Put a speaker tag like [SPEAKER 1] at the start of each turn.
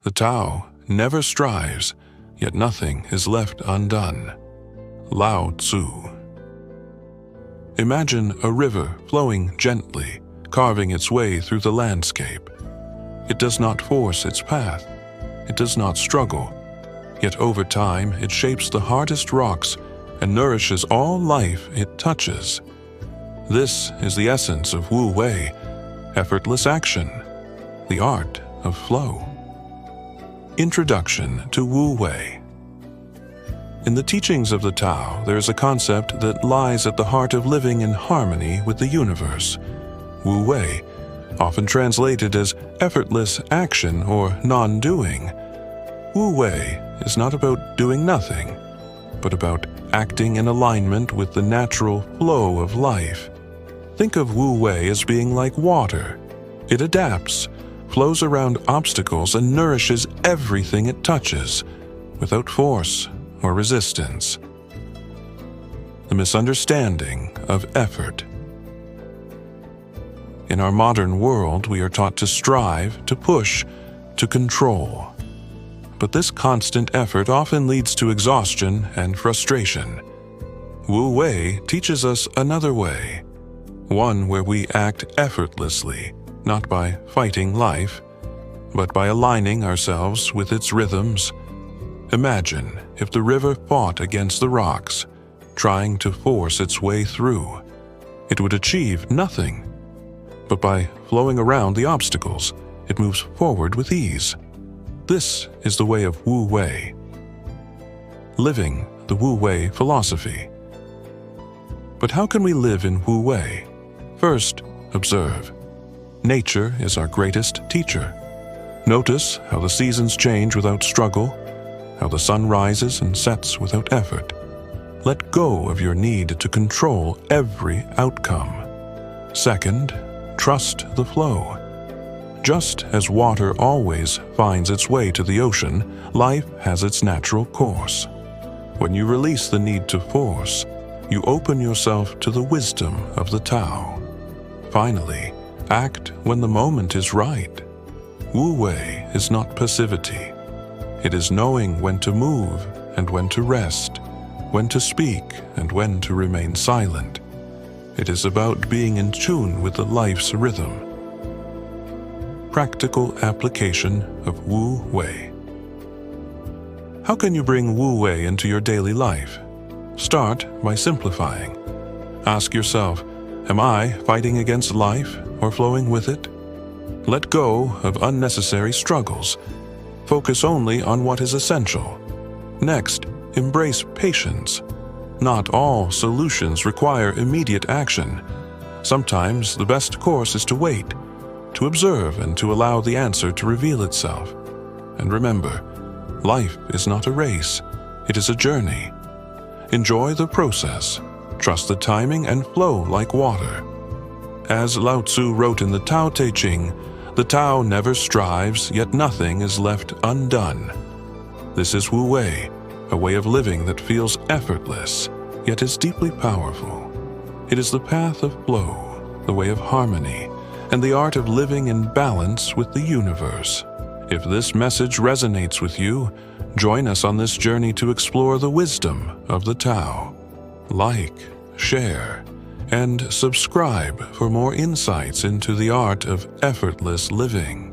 [SPEAKER 1] The Tao never strives, yet nothing is left undone. Lao Tzu. Imagine a river flowing gently, carving its way through the landscape. It does not force its path. It does not struggle. Yet over time, it shapes the hardest rocks and nourishes all life it touches. This is the essence of Wu Wei, effortless action, the art of flow. Introduction to Wu Wei. In the teachings of the Tao, there is a concept that lies at the heart of living in harmony with the universe. Wu Wei, often translated as effortless action or non-doing. Wu Wei is not about doing nothing, but about acting in alignment with the natural flow of life. Think of Wu Wei as being like water. It adapts, flows around obstacles, and nourishes everything it touches, without force or resistance. The misunderstanding of effort. In our modern world, we are taught to strive, to push, to control. But this constant effort often leads to exhaustion and frustration. Wu Wei teaches us another way, one where we act effortlessly, not by fighting life, but by aligning ourselves with its rhythms. Imagine if the river fought against the rocks, trying to force its way through. It would achieve nothing. But by flowing around the obstacles, it moves forward with ease. This is the way of Wu Wei. Living the Wu Wei Philosophy. But how can we live in Wu Wei? First, observe. Nature is our greatest teacher. Notice how the seasons change without struggle, how the sun rises and sets without effort. Let go of your need to control every outcome. Second, trust the flow. Just as water always finds its way to the ocean, life has its natural course. When you release the need to force, you open yourself to the wisdom of the Tao. Finally, act when the moment is right. Wu Wei is not passivity. It is knowing when to move and when to rest, when to speak and when to remain silent. It is about being in tune with the life's rhythm. Practical application of Wu Wei. How can you bring Wu Wei into your daily life? Start by simplifying. Ask yourself, am I fighting against life or flowing with it? Let go of unnecessary struggles. Focus only on what is essential. Next, embrace patience. Not all solutions require immediate action. Sometimes the best course is to wait, to observe, and to allow the answer to reveal itself. And remember, life is not a race, it is a journey. Enjoy the process, trust the timing, and flow like water. As Lao Tzu wrote in the Tao Te Ching, the Tao never strives, yet nothing is left undone. This is Wu Wei, a way of living that feels effortless, yet is deeply powerful. It is the path of flow, the way of harmony, and the art of living in balance with the universe. If this message resonates with you, join us on this journey to explore the wisdom of the Tao. Like, share, and subscribe for more insights into the art of effortless living.